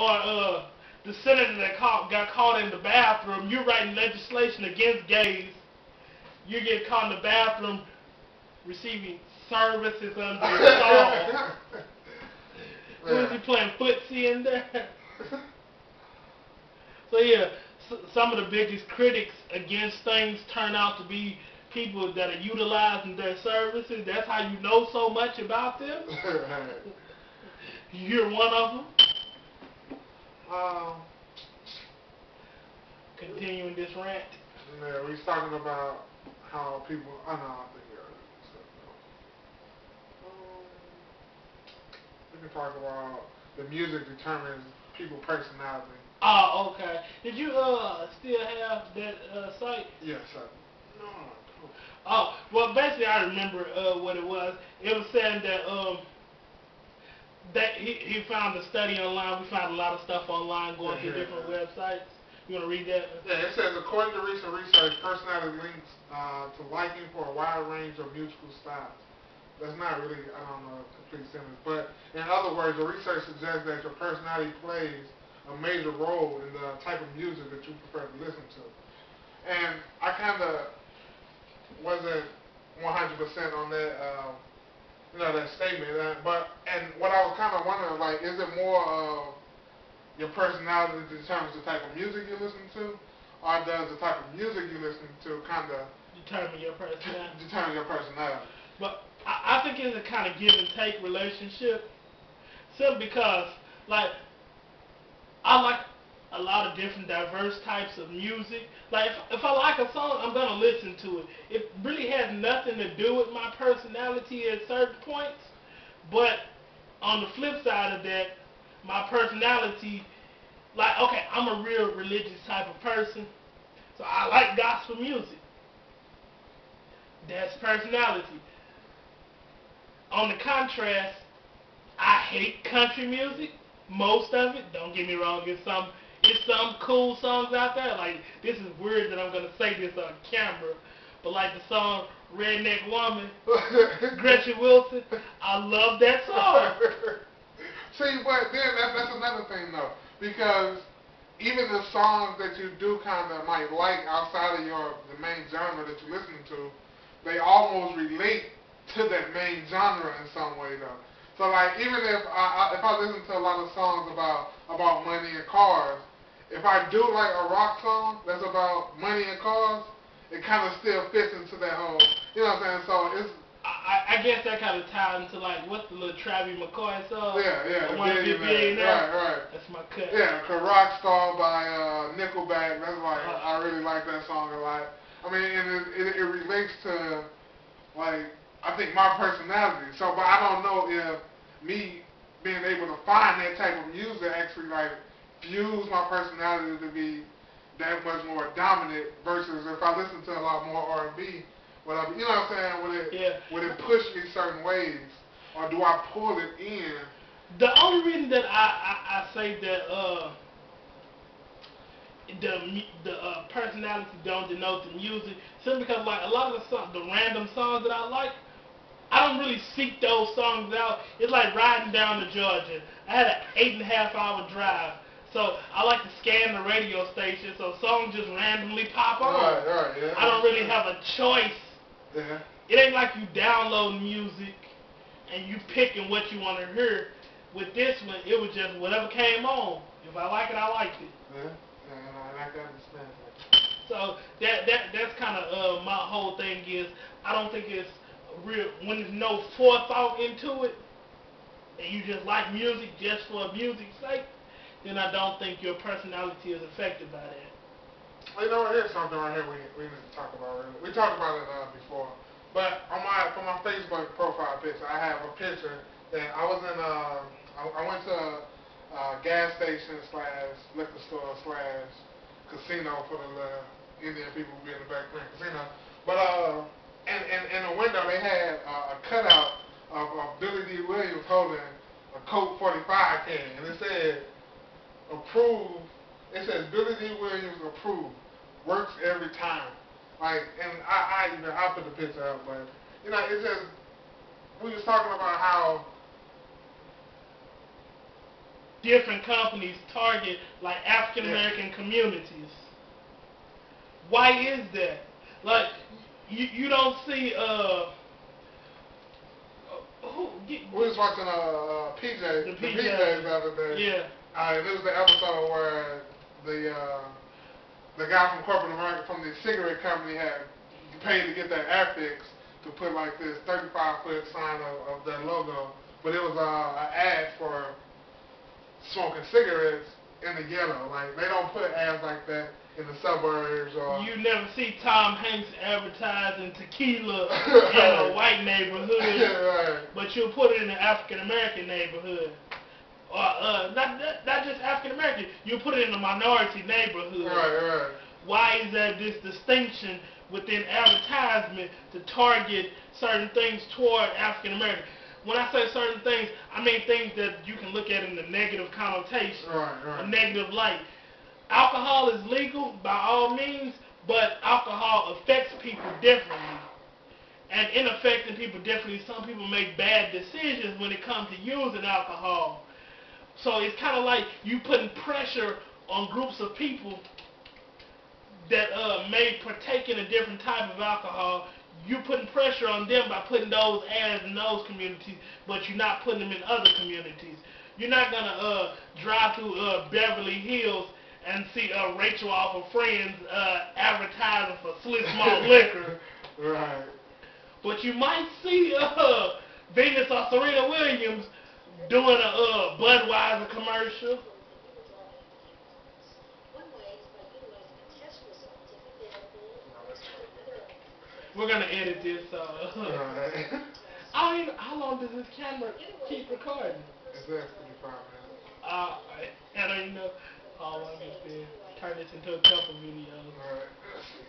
or the senator that got caught in the bathroom. You're writing legislation against gays. You get caught in the bathroom receiving services under your song. Who is he playing footsie in there? So yeah, some of the biggest critics against things turn out to be people that are utilizing their services. That's how you know so much about them. You're one of them. Continuing this rant. Yeah, we was talking about how people. I know. I think we can talk about the music determines people's personality. Oh, okay. Did you still have that site? Yes, I. No. Oh, well, basically, I remember what it was. It was saying that he found a study online. We found a lot of stuff online going through different websites. You want to read that? Yeah, it says, according to recent research, personality links to liking for a wide range of musical styles. That's not really, I don't know, a complete sentence. But in other words, the research suggests that your personality plays a major role in the type of music that you prefer to listen to. And I kind of wasn't 100% on that, that statement. And what I was kind of wondering, like, is it more of your personality that determines the type of music you listen to, or does the type of music you listen to kind of determine your personality? Determine your personality. But I think it's a kind of give and take relationship, simply because, like, I like a lot of different diverse types of music. Like, if I like a song, I'm going to listen to it. It really has nothing to do with my personality at certain points. But on the flip side of that, my personality, like, okay, I'm a real religious type of person. So I like gospel music. That's personality. On the contrast, I hate country music. Most of it, don't get me wrong, it's some cool songs out there. Like, this is weird that I'm going to say this on camera, but like the song Redneck Woman, Gretchen Wilson, I love that song. See, but then that's another thing though, because even the songs that you do kind of might like outside of the main genre that you're listening to, they almost relate to that main genre in some way though. So like, even if I listen to a lot of songs about money and cars, if I do like a rock song that's about money and cars, it kind of still fits into that whole, you know what I'm saying? So it's. I guess that kind of ties into like what's the little Travis McCoy song? Yeah, I Want to Be a Billionaire. Right. That's my cut. Yeah, Rockstar by Nickelback. That's like I really like that song a lot. I mean, and it relates to like. I think my personality. So, but I don't know if me being able to find that type of music actually like fuse my personality to be that much more dominant versus if I listen to a lot more R&B, whatever. You know what I'm saying? Would it push me certain ways, or do I pull it in? The only reason that I say that the personality don't denote the music, simply because like a lot of the random songs that I like, I don't really seek those songs out. It's like riding down to Georgia. I had an 8.5-hour drive, so I like to scan the radio station, so songs just randomly pop on. Right, yeah. I don't really have a choice. Yeah. It ain't like you download music and you picking what you want to hear. With this one, it was just whatever came on. If I like it, I liked it. Yeah, I can understand that. So that's kind of my whole thing is I don't think it's real when there's no forethought into it, and you just like music just for music's sake. Then I don't think your personality is affected by that. Well, you know what? Here's something right here we need to talk about. Really. We talked about it before, but for my Facebook profile picture, I have a picture that I was in. I went to a gas station / liquor store / casino for the Indian people who be in the back playing casino. But and in the window they had a cutout of Billy D. Williams holding a Coke 45 can, and it said approved. It says Billy D. Williams approved. Works every time. Like, and I put the picture up, but you know, it's just we was talking about how different companies target like African American communities. Why is that? Like you don't see we was watching PJ, the PJs the other day. Yeah. It was the episode where the guy from corporate America from the cigarette company had paid to get their affix to put like this 35-foot sign of their logo, but it was an ad for smoking cigarettes in the ghetto. Like they don't put ads like that in the suburbs or. You never see Tom Hanks advertising tequila in a white neighborhood, right. But you'll put it in an African American neighborhood, or not just African American. You put it in a minority neighborhood. Right. Why is there this distinction within advertisement to target certain things toward African American? When I say certain things, I mean things that you can look at in the negative connotation, a negative light. Alcohol is legal by all means, but alcohol affects people differently. And in affecting people differently, some people make bad decisions when it comes to using alcohol. So it's kind of like you putting pressure on groups of people that may partake in a different type of alcohol. You putting pressure on them by putting those ads in those communities, but you're not putting them in other communities. You're not going to drive through Beverly Hills and see Rachel off of Friends advertising for Swiss malt liquor. Right. But you might see Venus or Serena Williams doing a Budweiser commercial. We're going to edit this. Right. I don't even, how long does this camera keep recording? It's there 55 minutes. I don't even know. All I'm just turn this into a couple videos. Alright, let's see.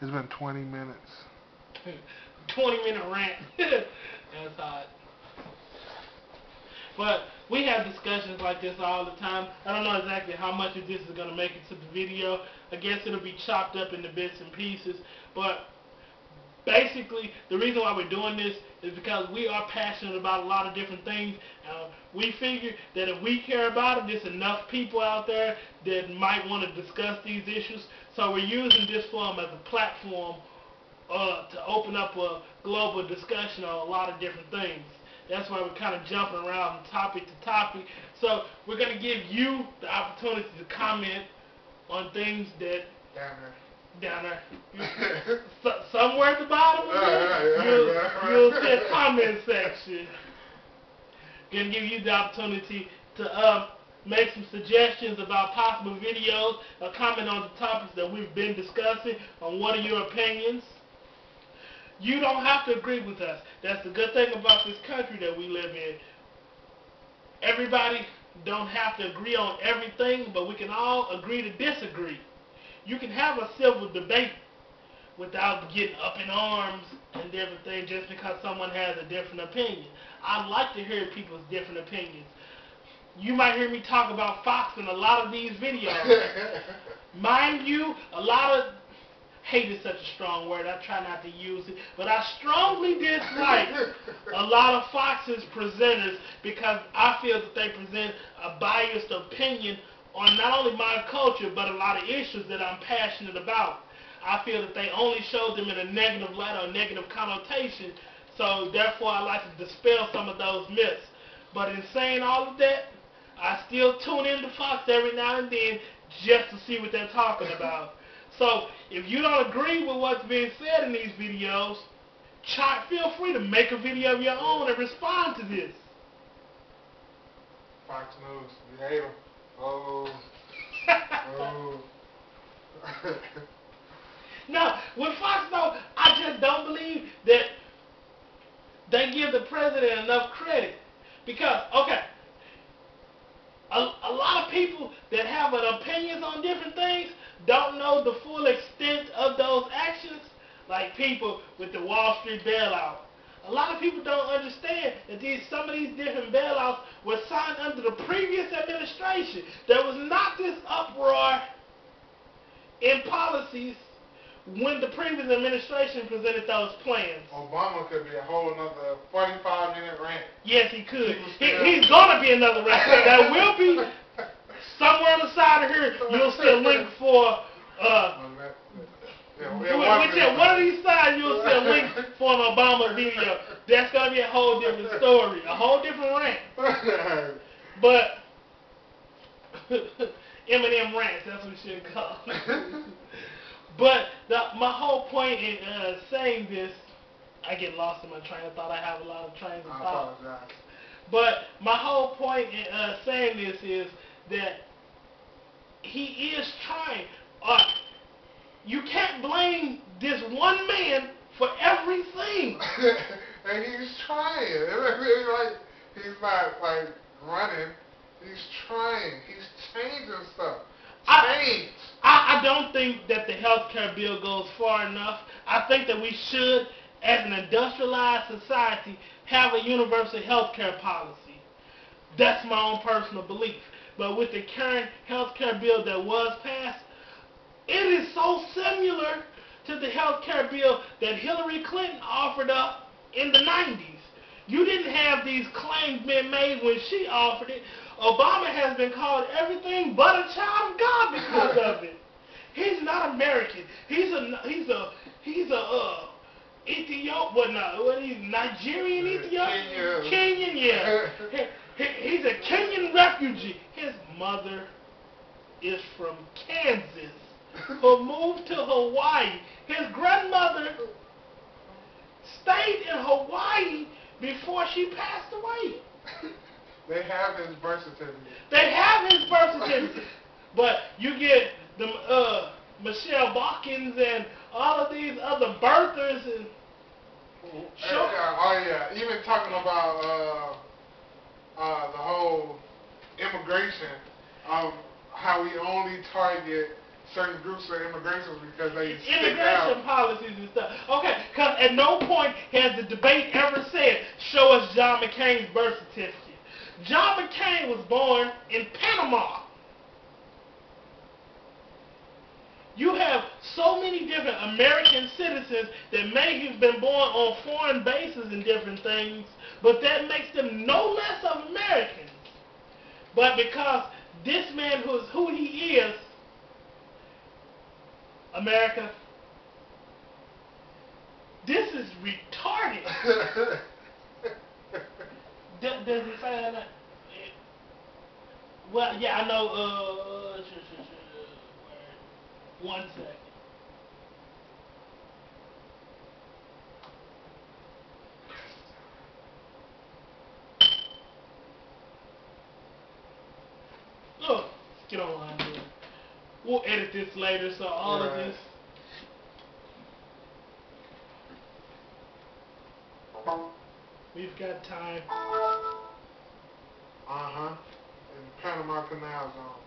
It's been 20 minutes. 20-minute rant. That's hot. But we have discussions like this all the time. I don't know exactly how much of this is going to make it to the video. I guess it'll be chopped up into bits and pieces. But basically, the reason why we're doing this is because we are passionate about a lot of different things. We figure that if we care about it, there's enough people out there that might want to discuss these issues. So we're using this forum as a platform to open up a global discussion on a lot of different things. That's why we're kind of jumping around topic to topic. So we're going to give you the opportunity to comment on things that down there. Somewhere at the bottom of it, you'll see a comment section. Gonna give you the opportunity to make some suggestions about possible videos, or comment on the topics that we've been discussing, on what are your opinions. You don't have to agree with us. That's the good thing about this country that we live in. Everybody don't have to agree on everything, but we can all agree to disagree. You can have a civil debate without getting up in arms and different things just because someone has a different opinion. I like to hear people's different opinions. You might hear me talk about Fox in a lot of these videos. Mind you, a lot of, hate is such a strong word, I try not to use it, but I strongly dislike a lot of Fox's presenters because I feel that they present a biased opinion on not only my culture, but a lot of issues that I'm passionate about. I feel that they only show them in a negative light or a negative connotation, so therefore I like to dispel some of those myths. But in saying all of that, I still tune into Fox every now and then just to see what they're talking about. So if you don't agree with what's being said in these videos, feel free to make a video of your own and respond to this. Fox News, we hate them. Oh. No, with Fox, though, I just don't believe that they give the president enough credit. Because, okay, a lot of people that have an opinions on different things don't know the full extent of those actions, like people with the Wall Street bailout. A lot of people don't understand that some of these different bailouts were signed under the previous administration. There was not this uproar in policies when the previous administration presented those plans. Obama could be a whole another 45-minute rant. Yes, he could. He's going to be another rant. There will be, somewhere on the side of here, you'll see a link for, one of these sides you'll see a link for an Obama video. That's going to be a whole different story, a whole different rant. But, Eminem rants, that's what we should call it. But my whole point in saying this, I get lost in my train of thought. I have a lot of trains of thought. I apologize. But my whole point in saying this is that he is trying. You can't blame this one man for everything. And he's trying. He's not like running. He's trying. He's changing stuff. I don't think that the health care bill goes far enough. I think that we should, as an industrialized society, have a universal health care policy. That's my own personal belief. But with the current health care bill that was passed, it is so similar to the health care bill that Hillary Clinton offered up in the 90s. You didn't have these claims being made when she offered it. Obama has been called everything but a child of God because of it. He's not American. He's Nigerian, Ethiopian, Kenyan, yeah. He's a Kenyan refugee. His mother is from Kansas, who moved to Hawaii. His grandmother stayed in Hawaii before she passed away. They have his birth certificate. They have his birth certificate. But you get the Michelle Balkins and all of these other birthers and even talking about the whole immigration, how we only target certain groups of immigrations because they stick out. Immigration policies and stuff. Okay, because at no point has the debate ever said, show us John McCain's birth certificate. John McCain was born in Panama. You have so many different American citizens that may have been born on foreign bases and different things, but that makes them no less of Americans. But because this man who he is, America, this is retarded. Does it say that? Well, yeah, I know. One second. Look, get online, dude. We'll edit this later, so all of this. We've got time. In the Panama Canal Zone.